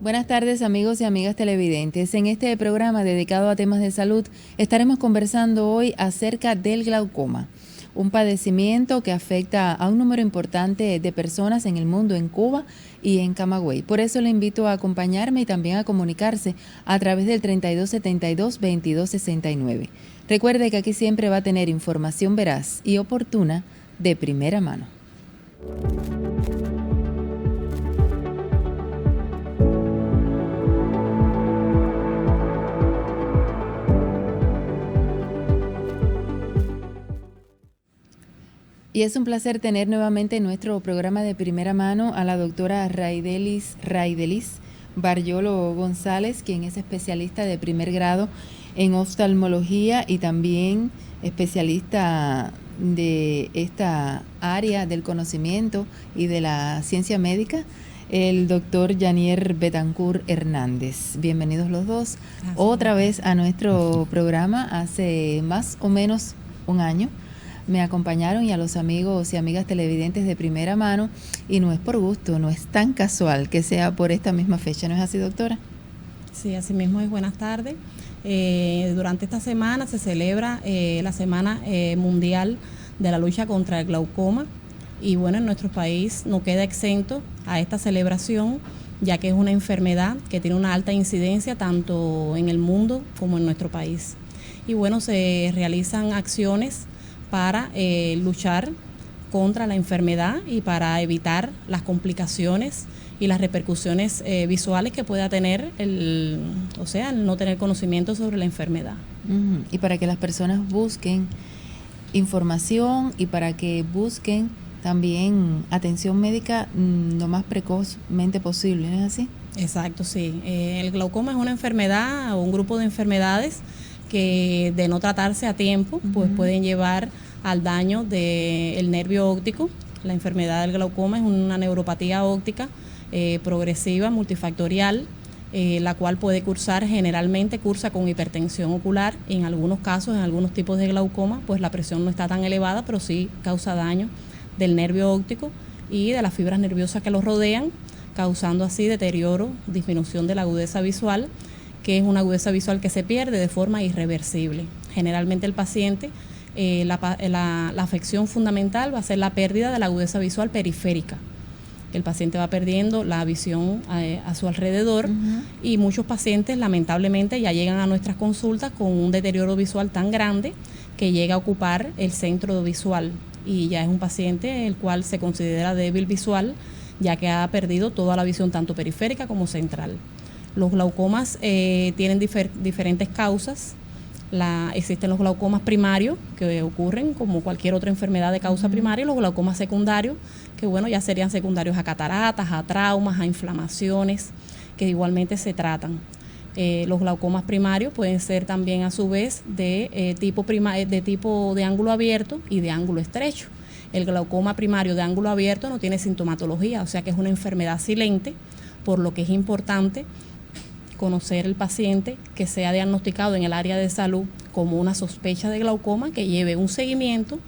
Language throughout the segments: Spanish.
Buenas tardes, amigos y amigas televidentes. En este programa dedicado a temas de salud estaremos conversando hoy acerca del glaucoma, un padecimiento que afecta a un número importante de personas en el mundo, en Cuba y en Camagüey. Por eso le invito a acompañarme y también a comunicarse a través del 3272-2269. Recuerde que aquí siempre va a tener información veraz y oportuna de primera mano. Y es un placer tener nuevamente en nuestro programa de primera mano a la doctora Raidelis Barriolo González, quien es especialista de primer grado en oftalmología y también especialista de esta área del conocimiento y de la ciencia médica, el doctor Yanier Betancourt Hernández. Bienvenidos los dos otra vez a nuestro programa. Hace más o menos un año me acompañaron, y a los amigos y amigas televidentes de primera mano, y no es por gusto, no es tan casual que sea por esta misma fecha, ¿no es así, doctora? Sí, así mismo es. Buenas tardes. Durante esta semana se celebra la Semana Mundial de la Lucha contra el Glaucoma, y bueno, en nuestro país no queda exento a esta celebración, ya que es una enfermedad que tiene una alta incidencia tanto en el mundo como en nuestro país. Y bueno, se realizan acciones para luchar contra la enfermedad y para evitar las complicaciones y las repercusiones visuales que pueda tener el no tener conocimiento sobre la enfermedad. Y para que las personas busquen información y para que busquen también atención médica lo más precozmente posible, ¿no es así? Exacto, sí. El glaucoma es una enfermedad o un grupo de enfermedades que, de no tratarse a tiempo, pues pueden llevar al daño del nervio óptico. La enfermedad del glaucoma es una neuropatía óptica progresiva, multifactorial, la cual puede generalmente cursa con hipertensión ocular. En algunos casos, en algunos tipos de glaucoma, pues la presión no está tan elevada, pero sí causa daño del nervio óptico y de las fibras nerviosas que lo rodean, causando así deterioro, disminución de la agudeza visual, que es una agudeza visual que se pierde de forma irreversible. Generalmente el paciente, la afección fundamental va a ser la pérdida de la agudeza visual periférica. El paciente va perdiendo la visión a su alrededor, y muchos pacientes lamentablemente ya llegan a nuestras consultas con un deterioro visual tan grande que llega a ocupar el centro visual, y ya es un paciente el cual se considera débil visual, ya que ha perdido toda la visión tanto periférica como central. Los glaucomas tienen diferentes causas. Existen los glaucomas primarios, que ocurren como cualquier otra enfermedad de causa primaria, y los glaucomas secundarios, que bueno, ya serían secundarios a cataratas, a traumas, a inflamaciones, que igualmente se tratan. Los glaucomas primarios pueden ser también a su vez de tipo de ángulo abierto y de ángulo estrecho. El glaucoma primario de ángulo abierto no tiene sintomatología, o sea que es una enfermedad silente, por lo que es importante conocer el paciente que sea diagnosticado en el área de salud como una sospecha de glaucoma, que lleve un seguimiento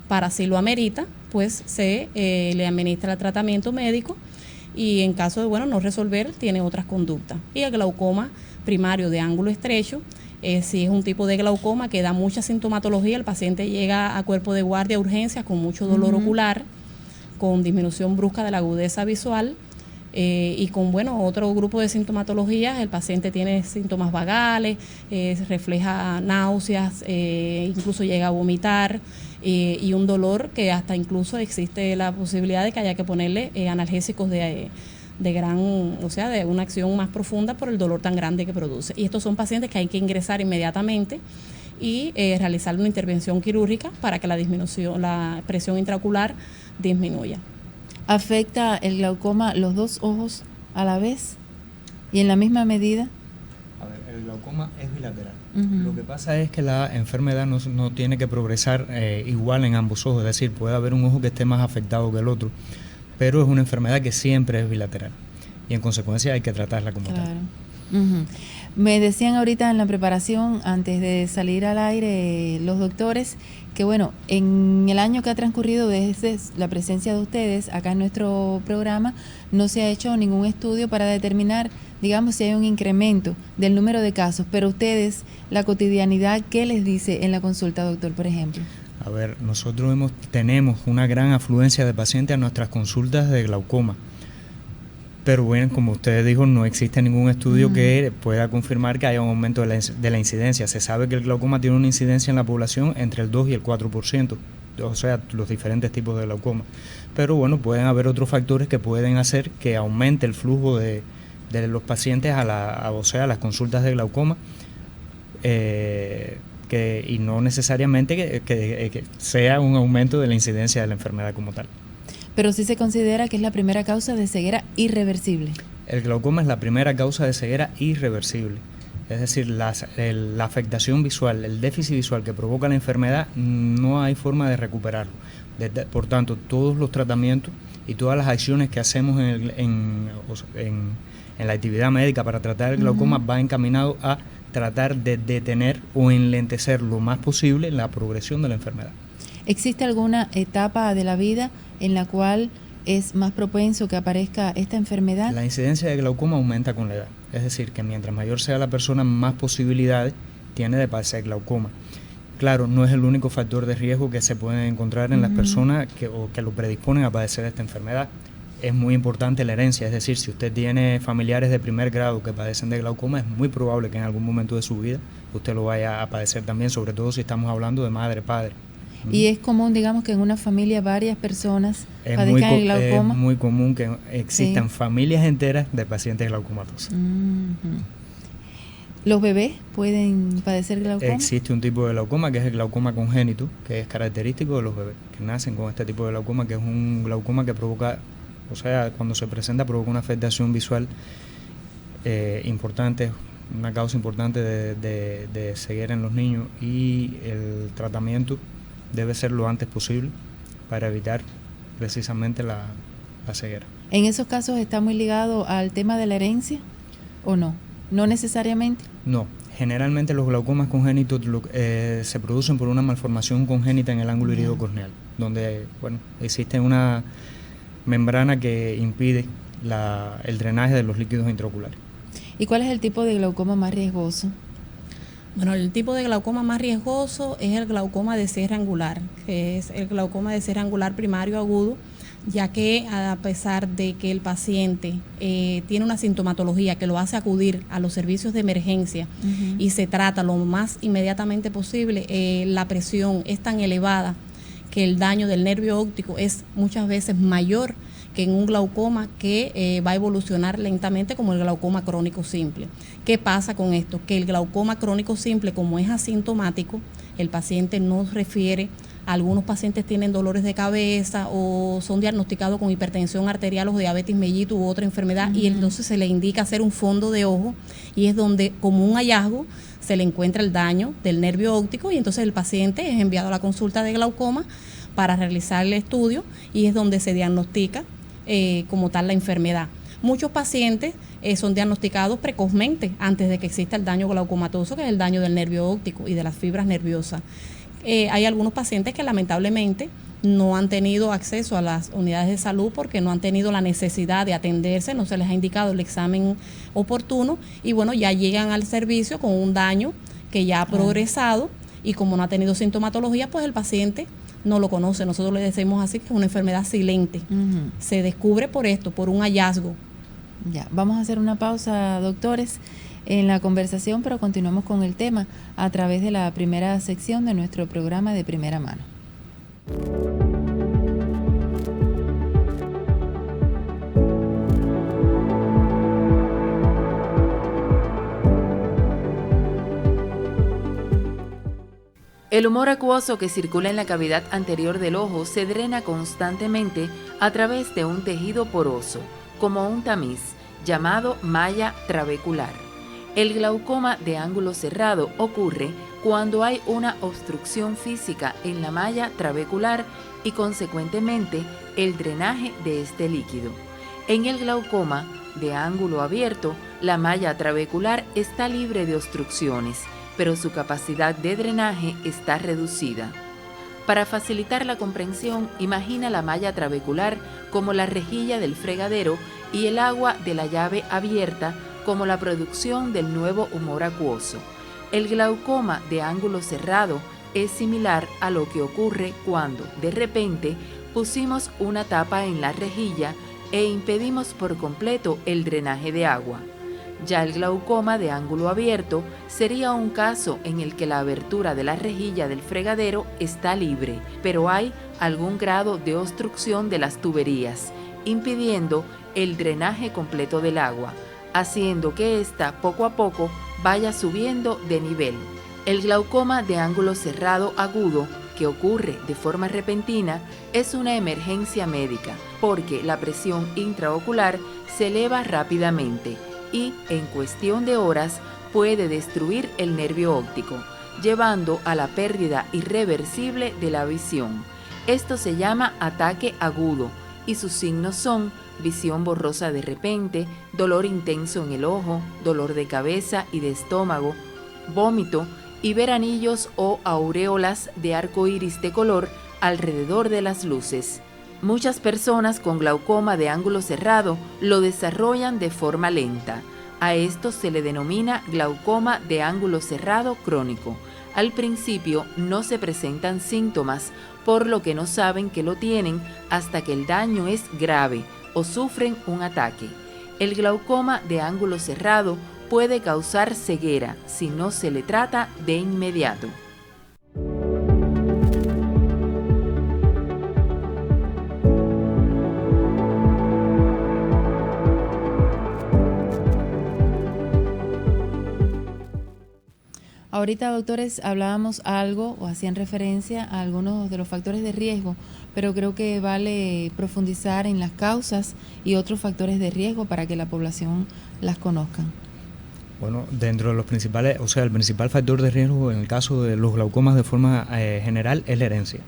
para, si lo amerita, pues se le administra el tratamiento médico, y en caso de no resolver, tiene otras conductas. Y el glaucoma primario de ángulo estrecho, si es un tipo de glaucoma que da mucha sintomatología, el paciente llega a cuerpo de guardia, urgencias, con mucho dolor ocular, con disminución brusca de la agudeza visual, y con otro grupo de sintomatologías. El paciente tiene síntomas vagales, refleja náuseas, incluso llega a vomitar, y un dolor que hasta incluso existe la posibilidad de que haya que ponerle analgésicos de una acción más profunda por el dolor tan grande que produce. Y estos son pacientes que hay que ingresar inmediatamente y realizar una intervención quirúrgica para que la presión intraocular disminuya. ¿Afecta el glaucoma los dos ojos a la vez y en la misma medida? A ver, el glaucoma es bilateral. Lo que pasa es que la enfermedad no tiene que progresar igual en ambos ojos, es decir, puede haber un ojo que esté más afectado que el otro, pero es una enfermedad que siempre es bilateral, y en consecuencia hay que tratarla como tal. Uh-huh. Me decían ahorita en la preparación, antes de salir al aire, los doctores, que bueno, en el año que ha transcurrido desde la presencia de ustedes acá en nuestro programa, no se ha hecho ningún estudio para determinar, digamos, si hay un incremento del número de casos, pero ustedes, la cotidianidad, ¿qué les dice en la consulta, doctor, por ejemplo? A ver, nosotros tenemos una gran afluencia de pacientes a nuestras consultas de glaucoma. Pero bueno, como usted dijo, no existe ningún estudio que pueda confirmar que haya un aumento de la incidencia. Se sabe que el glaucoma tiene una incidencia en la población entre el 2 y el 4%, o sea, los diferentes tipos de glaucoma. Pero bueno, pueden haber otros factores que pueden hacer que aumente el flujo de los pacientes a las consultas de glaucoma, y no necesariamente que sea un aumento de la incidencia de la enfermedad como tal. Pero sí se considera que es la primera causa de ceguera irreversible. El glaucoma es la primera causa de ceguera irreversible. Es decir, la afectación visual, el déficit visual que provoca la enfermedad, no hay forma de recuperarlo. Por tanto, todos los tratamientos y todas las acciones que hacemos en la actividad médica para tratar el glaucoma va encaminado a tratar de detener o enlentecer lo más posible la progresión de la enfermedad. ¿Existe alguna etapa de la vida en la cual es más propenso que aparezca esta enfermedad? La incidencia de glaucoma aumenta con la edad. Es decir, que mientras mayor sea la persona, más posibilidades tiene de padecer glaucoma. Claro, no es el único factor de riesgo que se puede encontrar en las personas que lo predisponen a padecer esta enfermedad. Es muy importante la herencia, es decir, si usted tiene familiares de primer grado que padecen de glaucoma, es muy probable que en algún momento de su vida usted lo vaya a padecer también, sobre todo si estamos hablando de madre-padre. Y es común, digamos, que en una familia varias personas padezcan el glaucoma. Es muy común que existan familias enteras de pacientes glaucomatosos. ¿Los bebés pueden padecer glaucoma? Existe un tipo de glaucoma que es el glaucoma congénito, que es característico de los bebés, que nacen con este tipo de glaucoma, que es un glaucoma que provoca, o sea, cuando se presenta provoca una afectación visual importante, una causa importante de ceguera en los niños, y el tratamiento debe ser lo antes posible para evitar precisamente la ceguera. ¿En esos casos está muy ligado al tema de la herencia o no? ¿No necesariamente? No, generalmente los glaucomas congénitos se producen por una malformación congénita en el ángulo irido corneal, donde existe una membrana que impide el drenaje de los líquidos intraoculares. ¿Y cuál es el tipo de glaucoma más riesgoso? Bueno, el tipo de glaucoma más riesgoso es el glaucoma de cierre angular, que es el glaucoma de cierre angular primario agudo, ya que a pesar de que el paciente tiene una sintomatología que lo hace acudir a los servicios de emergencia y se trata lo más inmediatamente posible, la presión es tan elevada que el daño del nervio óptico es muchas veces mayor que en un glaucoma que va a evolucionar lentamente como el glaucoma crónico simple. ¿Qué pasa con esto? Que el glaucoma crónico simple, como es asintomático, el paciente no refiere, algunos pacientes tienen dolores de cabeza o son diagnosticados con hipertensión arterial o diabetes mellitus u otra enfermedad, y entonces se le indica hacer un fondo de ojo, y es donde, como un hallazgo, se le encuentra el daño del nervio óptico, y entonces el paciente es enviado a la consulta de glaucoma para realizar el estudio, y es donde se diagnostica como tal la enfermedad. Muchos pacientes son diagnosticados precozmente antes de que exista el daño glaucomatoso, que es el daño del nervio óptico y de las fibras nerviosas. Hay algunos pacientes que lamentablemente no han tenido acceso a las unidades de salud porque no han tenido la necesidad de atenderse, no se les ha indicado el examen oportuno, y bueno, ya llegan al servicio con un daño que ya ha progresado, y como no ha tenido sintomatología, pues el paciente no lo conoce. Nosotros le decimos así, que es una enfermedad silente. Se descubre por esto, por un hallazgo. Ya, vamos a hacer una pausa, doctores, en la conversación, pero continuamos con el tema a través de la primera sección de nuestro programa de Primera Mano. El humor acuoso que circula en la cavidad anterior del ojo se drena constantemente a través de un tejido poroso, como un tamiz, llamado malla trabecular. El glaucoma de ángulo cerrado ocurre cuando hay una obstrucción física en la malla trabecular y consecuentemente el drenaje de este líquido. En el glaucoma de ángulo abierto La malla trabecular está libre de obstrucciones, pero su capacidad de drenaje está reducida. Para facilitar la comprensión, imagina la malla trabecular como la rejilla del fregadero y el agua de la llave abierta como la producción del nuevo humor acuoso. El glaucoma de ángulo cerrado es similar a lo que ocurre cuando, de repente, pusimos una tapa en la rejilla e impedimos por completo el drenaje de agua. Ya el glaucoma de ángulo abierto sería un caso en el que la abertura de la rejilla del fregadero está libre, pero hay algún grado de obstrucción de las tuberías, impidiendo el drenaje completo del agua, haciendo que ésta poco a poco vaya subiendo de nivel. El glaucoma de ángulo cerrado agudo, que ocurre de forma repentina, es una emergencia médica, porque la presión intraocular se eleva rápidamente y, en cuestión de horas, puede destruir el nervio óptico, llevando a la pérdida irreversible de la visión. Esto se llama ataque agudo y sus signos son visión borrosa de repente, dolor intenso en el ojo, dolor de cabeza y de estómago, vómito y ver anillos o aureolas de arco iris de color alrededor de las luces. Muchas personas con glaucoma de ángulo cerrado lo desarrollan de forma lenta. A esto se le denomina glaucoma de ángulo cerrado crónico. Al principio no se presentan síntomas, por lo que no saben que lo tienen hasta que el daño es grave o sufren un ataque. El glaucoma de ángulo cerrado puede causar ceguera si no se le trata de inmediato. Ahorita, doctores, hablábamos algo o hacían referencia a algunos de los factores de riesgo, pero creo que vale profundizar en las causas y otros factores de riesgo para que la población las conozca. Bueno, dentro de los principales, o sea, el principal factor de riesgo en el caso de los glaucomas de forma general es la herencia.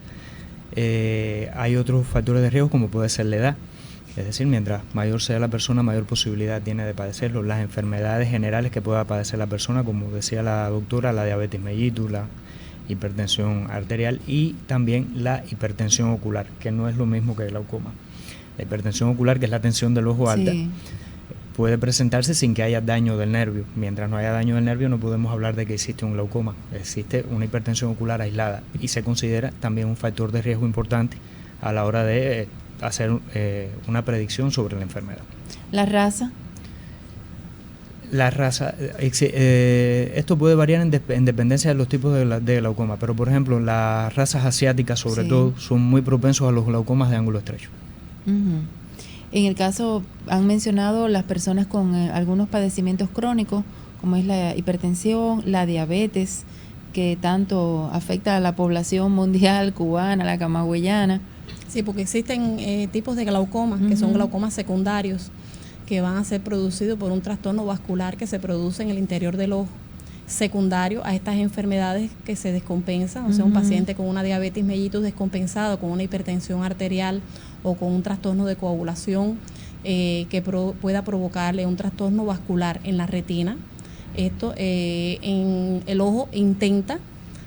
Hay otros factores de riesgo como puede ser la edad. Es decir, mientras mayor sea la persona, mayor posibilidad tiene de padecerlo. Las enfermedades generales que pueda padecer la persona, como decía la doctora, la diabetes mellitus, la hipertensión arterial y también la hipertensión ocular, que no es lo mismo que el glaucoma. La hipertensión ocular, que es la tensión del ojo alta, puede presentarse sin que haya daño del nervio. Mientras no haya daño del nervio no podemos hablar de que existe un glaucoma. Existe una hipertensión ocular aislada y se considera también un factor de riesgo importante a la hora de hacer una predicción sobre la enfermedad. ¿La raza? La raza, esto puede variar en dependencia de los tipos de glaucoma, pero por ejemplo las razas asiáticas sobre todo son muy propensos a los glaucomas de ángulo estrecho. En el caso, han mencionado las personas con algunos padecimientos crónicos, como es la hipertensión, la diabetes, que tanto afecta a la población mundial, cubana, la camagüeyana. Sí, porque existen tipos de glaucomas, que son glaucomas secundarios, que van a ser producidos por un trastorno vascular que se produce en el interior del ojo, secundario a estas enfermedades que se descompensan, o sea, un paciente con una diabetes mellitus descompensado, con una hipertensión arterial o con un trastorno de coagulación que pueda provocarle un trastorno vascular en la retina. Esto en el ojo intenta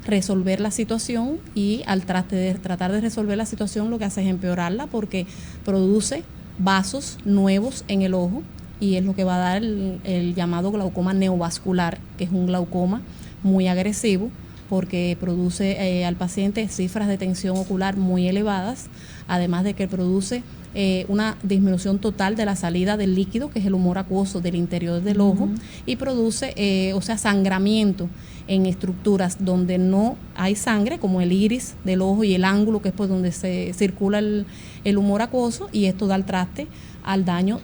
resolver la situación y al tratar de resolver la situación lo que hace es empeorarla porque produce vasos nuevos en el ojo y es lo que va a dar el llamado glaucoma neovascular, que es un glaucoma muy agresivo porque produce al paciente cifras de tensión ocular muy elevadas, además de que produce una disminución total de la salida del líquido, que es el humor acuoso del interior del ojo, y produce, sangramiento en estructuras donde no hay sangre, como el iris del ojo y el ángulo, que es por donde se circula el humor acuoso, y esto da el traste al daño,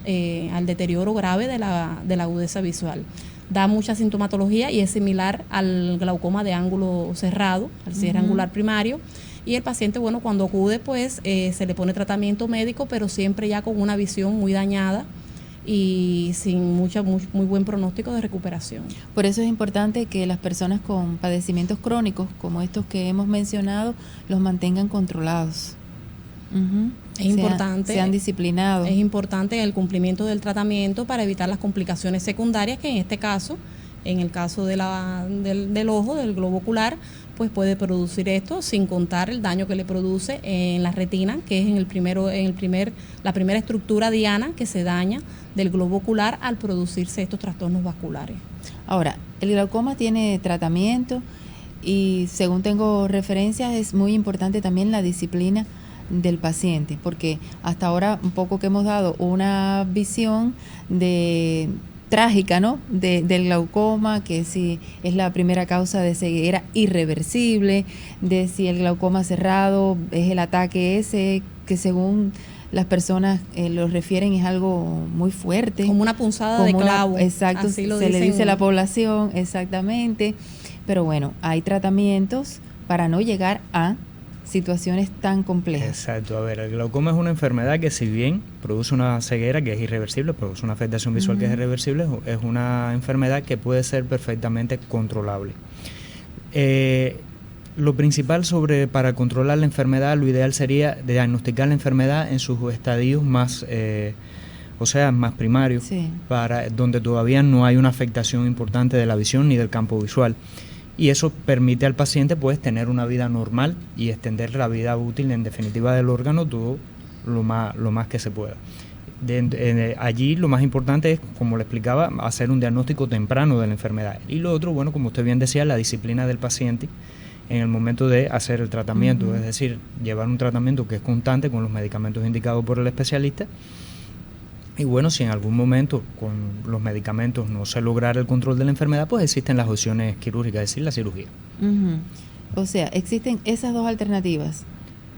al deterioro grave de la agudeza visual. Da mucha sintomatología y es similar al glaucoma de ángulo cerrado, al cierre angular primario. Y el paciente, bueno, cuando acude, pues se le pone tratamiento médico, pero siempre ya con una visión muy dañada y sin muy buen pronóstico de recuperación. Por eso es importante que las personas con padecimientos crónicos, como estos que hemos mencionado, los mantengan controlados. Es importante, sean disciplinados. Es importante el cumplimiento del tratamiento para evitar las complicaciones secundarias, que en este caso, en el caso de del ojo, del globo ocular, pues puede producir esto, sin contar el daño que le produce en la retina, que es la primera estructura diana que se daña del globo ocular al producirse estos trastornos vasculares. Ahora, el glaucoma tiene tratamiento y, según tengo referencias, es muy importante también la disciplina del paciente, porque hasta ahora un poco que hemos dado una visión trágica, ¿no? Del glaucoma, que si es la primera causa de ceguera irreversible, de si el glaucoma cerrado es el ataque ese, que según las personas lo refieren es algo muy fuerte. Como una punzada de clavo. Exacto, se le dice a la población, exactamente. Pero bueno, hay tratamientos para no llegar a situaciones tan complejas. Exacto, a ver, el glaucoma es una enfermedad que, si bien produce una ceguera que es irreversible, produce una afectación visual que es irreversible, es una enfermedad que puede ser perfectamente controlable. Lo principal para controlar la enfermedad, lo ideal sería diagnosticar la enfermedad en sus estadios más más primarios, sí, donde todavía no hay una afectación importante de la visión ni del campo visual. Y eso permite al paciente pues tener una vida normal y extender la vida útil, en definitiva, del órgano todo lo más que se pueda. Allí lo más importante es, como le explicaba, hacer un diagnóstico temprano de la enfermedad. Y lo otro, bueno, como usted bien decía, la disciplina del paciente en el momento de hacer el tratamiento, es decir, llevar un tratamiento que es constante con los medicamentos indicados por el especialista. Y bueno, si en algún momento con los medicamentos no se lograra el control de la enfermedad, pues existen las opciones quirúrgicas, es decir, la cirugía. O sea, existen esas dos alternativas.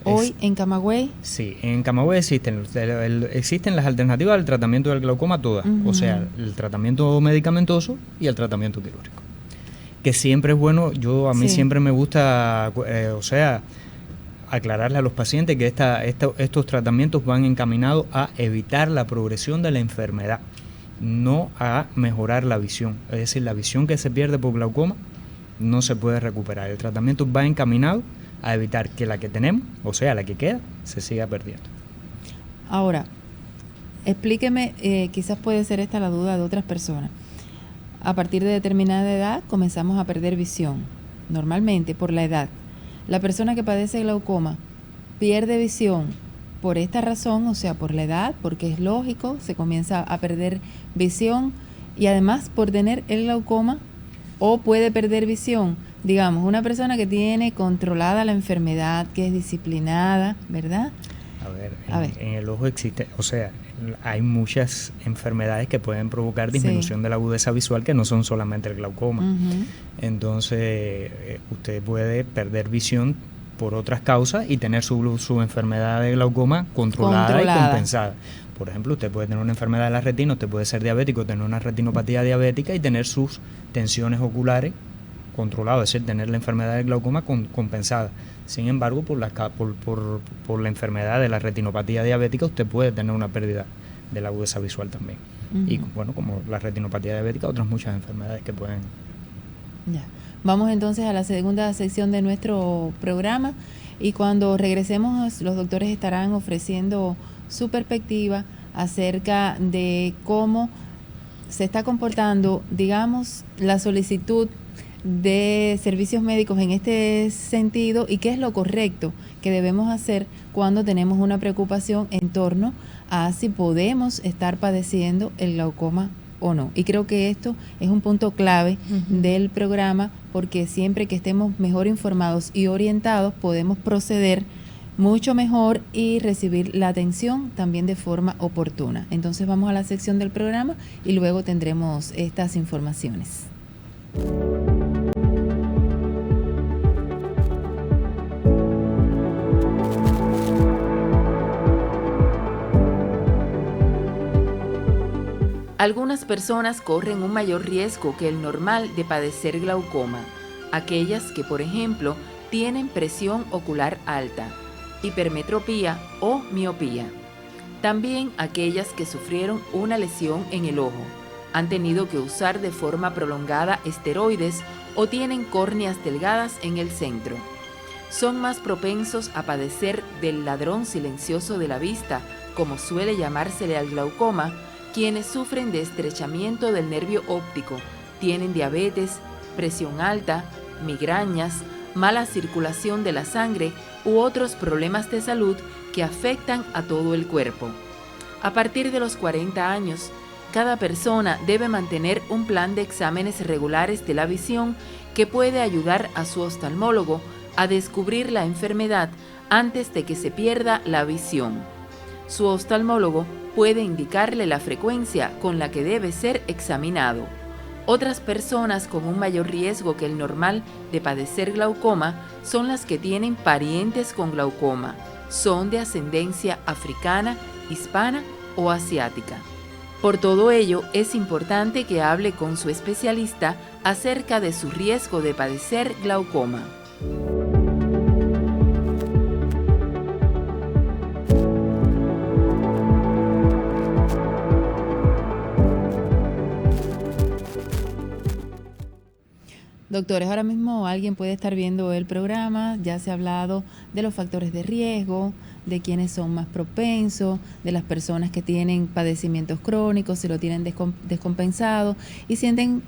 Hoy en Camagüey. Sí, en Camagüey existen las alternativas al tratamiento del glaucoma todas, o sea, el tratamiento medicamentoso y el tratamiento quirúrgico. Que siempre es bueno, a mí siempre me gusta, aclararle a los pacientes que estos tratamientos van encaminados a evitar la progresión de la enfermedad, no a mejorar la visión. Es decir, la visión que se pierde por glaucoma no se puede recuperar. El tratamiento va encaminado a evitar que la que tenemos, o sea, la que queda, se siga perdiendo. Ahora, explíqueme, quizás puede ser esta la duda de otras personas. A partir de determinada edad comenzamos a perder visión, normalmente por la edad. La persona que padece glaucoma pierde visión por esta razón, o sea, por la edad, porque es lógico, se comienza a perder visión, y además por tener el glaucoma, o puede perder visión, digamos, una persona que tiene controlada la enfermedad, que es disciplinada, ¿verdad? A ver, en el ojo existe, hay muchas enfermedades que pueden provocar disminución de la agudeza visual, que no son solamente el glaucoma. Entonces, usted puede perder visión por otras causas y tener su enfermedad de glaucoma controlada y compensada. Por ejemplo, usted puede tener una enfermedad de la retina, usted puede ser diabético, tener una retinopatía diabética y tener sus tensiones oculares controladas, es decir, tener la enfermedad del glaucoma compensada. Sin embargo, por la enfermedad de la retinopatía diabética, usted puede tener una pérdida de la agudeza visual también. Y bueno, como la retinopatía diabética, otras muchas enfermedades que pueden... Ya. Vamos entonces a la segunda sección de nuestro programa, y cuando regresemos los doctores estarán ofreciendo su perspectiva acerca de cómo se está comportando, digamos, la solicitud de servicios médicos en este sentido, y qué es lo correcto que debemos hacer cuando tenemos una preocupación en torno a si podemos estar padeciendo el glaucoma o no. Y creo que esto es un punto clave del programa, porque siempre que estemos mejor informados y orientados podemos proceder mucho mejor y recibir la atención también de forma oportuna. Entonces vamos a la sección del programa y luego tendremos estas informaciones. Algunas personas corren un mayor riesgo que el normal de padecer glaucoma. Aquellas que, por ejemplo, tienen presión ocular alta, hipermetropía o miopía. También aquellas que sufrieron una lesión en el ojo, han tenido que usar de forma prolongada esteroides o tienen córneas delgadas en el centro. son más propensos a padecer del ladrón silencioso de la vista, como suele llamársele al glaucoma, quienes sufren de estrechamiento del nervio óptico, tienen diabetes, presión alta, migrañas, mala circulación de la sangre u otros problemas de salud que afectan a todo el cuerpo. A partir de los 40 años, cada persona debe mantener un plan de exámenes regulares de la visión que puede ayudar a su oftalmólogo a descubrir la enfermedad antes de que se pierda la visión. Su oftalmólogo puede indicarle la frecuencia con la que debe ser examinado. Otras personas con un mayor riesgo que el normal de padecer glaucoma son las que tienen parientes con glaucoma, son de ascendencia africana, hispana o asiática. Por todo ello, es importante que hable con su especialista acerca de su riesgo de padecer glaucoma. Doctores, ahora mismo alguien puede estar viendo el programa, ya se ha hablado de los factores de riesgo, de quienes son más propensos, de las personas que tienen padecimientos crónicos, si lo tienen descompensado y sienten,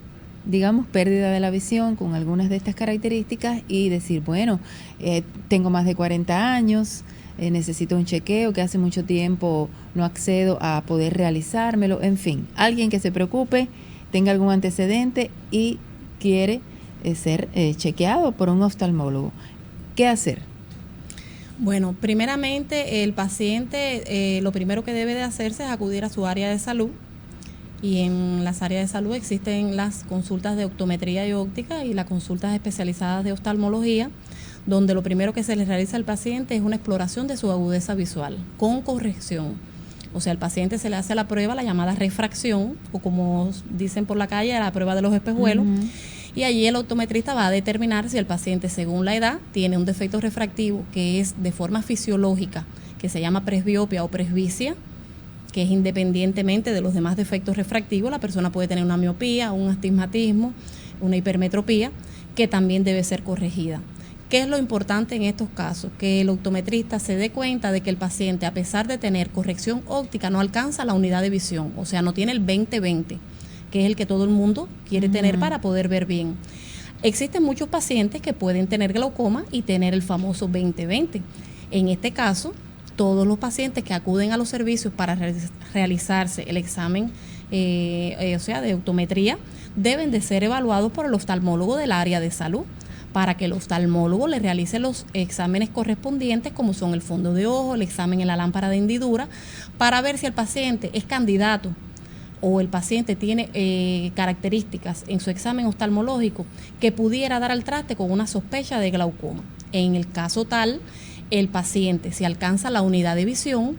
digamos, pérdida de la visión con algunas de estas características y decir, bueno, tengo más de 40 años, necesito un chequeo que hace mucho tiempo no accedo a poder realizármelo, en fin, alguien que se preocupe, tenga algún antecedente y quiere ser chequeado por un oftalmólogo. ¿Qué hacer? Bueno, primeramente el paciente lo primero que debe de hacerse es acudir a su área de salud y en las áreas de salud existen las consultas de optometría y óptica y las consultas especializadas de oftalmología, donde lo primero que se le realiza al paciente es una exploración de su agudeza visual con corrección. O sea, al paciente se le hace la prueba, la llamada refracción, o como dicen por la calle, la prueba de los espejuelos. Y allí el optometrista va a determinar si el paciente, según la edad, tiene un defecto refractivo que es de forma fisiológica, que se llama presbiopia o presbicia, que es independientemente de los demás defectos refractivos. La persona puede tener una miopía, un astigmatismo, una hipermetropía, que también debe ser corregida. ¿Qué es lo importante en estos casos? Que el optometrista se dé cuenta de que el paciente, a pesar de tener corrección óptica, no alcanza la unidad de visión, o sea, no tiene el 20/20, que es el que todo el mundo quiere tener para poder ver bien. Existen muchos pacientes que pueden tener glaucoma y tener el famoso 20/20. En este caso, todos los pacientes que acuden a los servicios para realizarse el examen de optometría deben de ser evaluados por el oftalmólogo del área de salud, para que el oftalmólogo le realice los exámenes correspondientes, como son el fondo de ojo, el examen en la lámpara de hendidura, para ver si el paciente es candidato o el paciente tiene características en su examen oftalmológico que pudiera dar al traste con una sospecha de glaucoma. En el caso tal, el paciente, si alcanza la unidad de visión,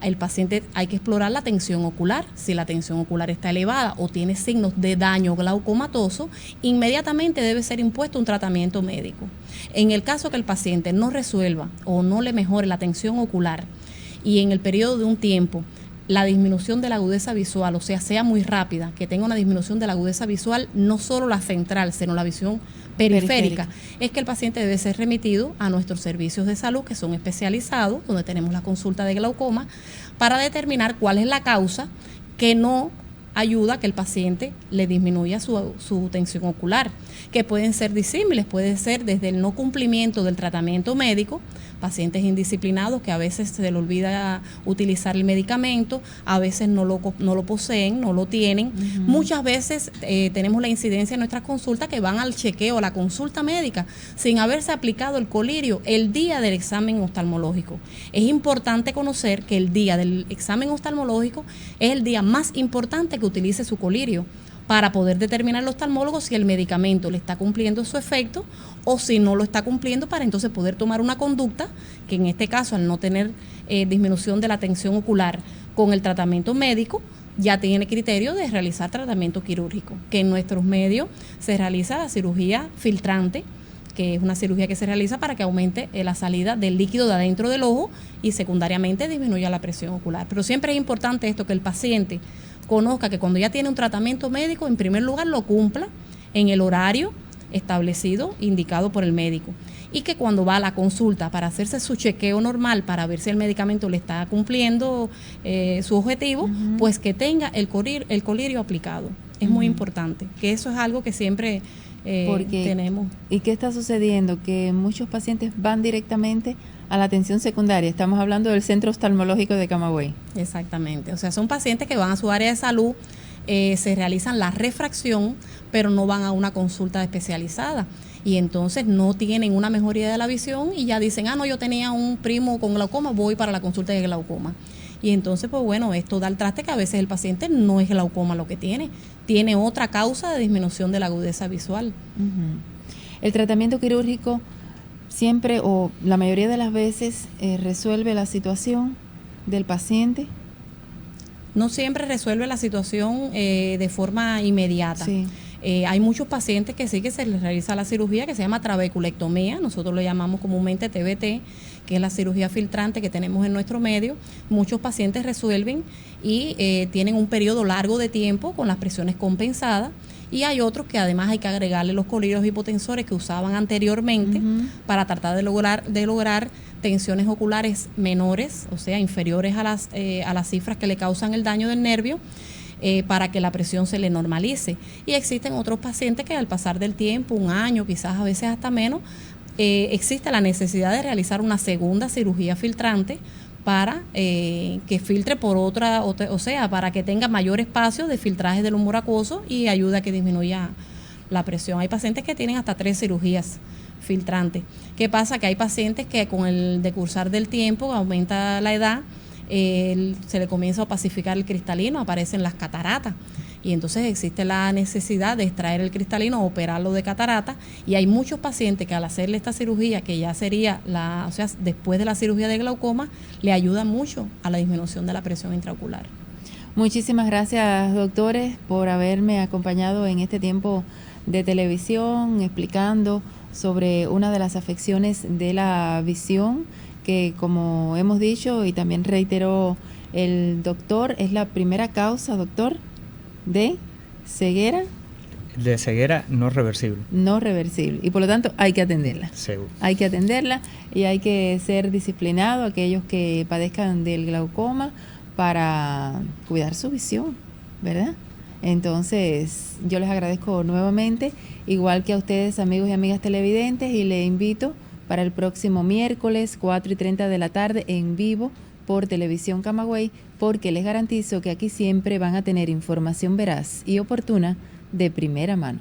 el paciente hay que explorar la tensión ocular. Si la tensión ocular está elevada o tiene signos de daño glaucomatoso, inmediatamente debe ser impuesto un tratamiento médico. En el caso que el paciente no resuelva o no le mejore la tensión ocular y en el periodo de un tiempo la disminución de la agudeza visual, o sea muy rápida, que tenga una disminución de la agudeza visual, no solo la central, sino la visión periférica, es que el paciente debe ser remitido a nuestros servicios de salud, que son especializados, donde tenemos la consulta de glaucoma, para determinar cuál es la causa que no ayuda a que el paciente le disminuya su tensión ocular, que pueden ser disímiles, puede ser desde el no cumplimiento del tratamiento médico, pacientes indisciplinados que a veces se les olvida utilizar el medicamento, a veces no lo poseen, no lo tienen. Muchas veces tenemos la incidencia en nuestras consultas que van al chequeo, a la consulta médica, sin haberse aplicado el colirio el día del examen oftalmológico. Es importante conocer que el día del examen oftalmológico es el día más importante que utilice su colirio, para poder determinar el oftalmólogo si el medicamento le está cumpliendo su efecto o si no lo está cumpliendo, para entonces poder tomar una conducta que en este caso, al no tener disminución de la tensión ocular con el tratamiento médico, ya tiene criterio de realizar tratamiento quirúrgico, que en nuestros medios se realiza la cirugía filtrante, que es una cirugía que se realiza para que aumente la salida del líquido de adentro del ojo y secundariamente disminuya la presión ocular. Pero siempre es importante esto, que el paciente conozca que cuando ya tiene un tratamiento médico, en primer lugar lo cumpla en el horario establecido, indicado por el médico. Y que cuando va a la consulta para hacerse su chequeo normal, para ver si el medicamento le está cumpliendo su objetivo, pues que tenga el colirio aplicado. Es muy importante, que eso es algo que siempre tenemos. ¿Y qué está sucediendo? Que muchos pacientes van directamente a la atención secundaria. Estamos hablando del Centro Oftalmológico de Camagüey. Exactamente, o sea, son pacientes que van a su área de salud, se realizan la refracción, pero no van a una consulta especializada. Y entonces no tienen una mejoría de la visión y ya dicen, no, yo tenía un primo con glaucoma, voy para la consulta de glaucoma. Y entonces, pues bueno, esto da el traste que a veces el paciente no es glaucoma lo que tiene otra causa de disminución de la agudeza visual. El tratamiento quirúrgico siempre o la mayoría de las veces resuelve la situación del paciente. No siempre resuelve la situación de forma inmediata. Sí. Hay muchos pacientes que sí que se les realiza la cirugía que se llama trabeculectomía, nosotros lo llamamos comúnmente TBT, que es la cirugía filtrante que tenemos en nuestro medio. Muchos pacientes resuelven y tienen un periodo largo de tiempo con las presiones compensadas, y hay otros que además hay que agregarle los colirios hipotensores que usaban anteriormente para tratar de lograr tensiones oculares menores, o sea, inferiores a las cifras que le causan el daño del nervio, para que la presión se le normalice. Y existen otros pacientes que al pasar del tiempo, un año, quizás a veces hasta menos, existe la necesidad de realizar una segunda cirugía filtrante para que filtre por otra, o sea, para que tenga mayor espacio de filtraje del humor acuoso y ayude a que disminuya la presión. Hay pacientes que tienen hasta 3 cirugías filtrantes. ¿Qué pasa? Que hay pacientes que con el decursar del tiempo, aumenta la edad, se le comienza a opacificar el cristalino, aparecen las cataratas, y entonces existe la necesidad de extraer el cristalino o operarlo de catarata, y hay muchos pacientes que al hacerle esta cirugía, que ya sería después de la cirugía de glaucoma, le ayuda mucho a la disminución de la presión intraocular. Muchísimas gracias, doctores, por haberme acompañado en este tiempo de televisión, explicando sobre una de las afecciones de la visión, que como hemos dicho y también reiteró el doctor, es la primera causa, doctor, de ceguera. De ceguera no reversible. No reversible. Y por lo tanto hay que atenderla. Seguro. Hay que atenderla y hay que ser disciplinado aquellos que padezcan del glaucoma para cuidar su visión, ¿verdad? Entonces, yo les agradezco nuevamente, igual que a ustedes, amigos y amigas televidentes, y les invito para el próximo miércoles, 4:30 de la tarde, en vivo por Televisión Camagüey, porque les garantizo que aquí siempre van a tener información veraz y oportuna de primera mano.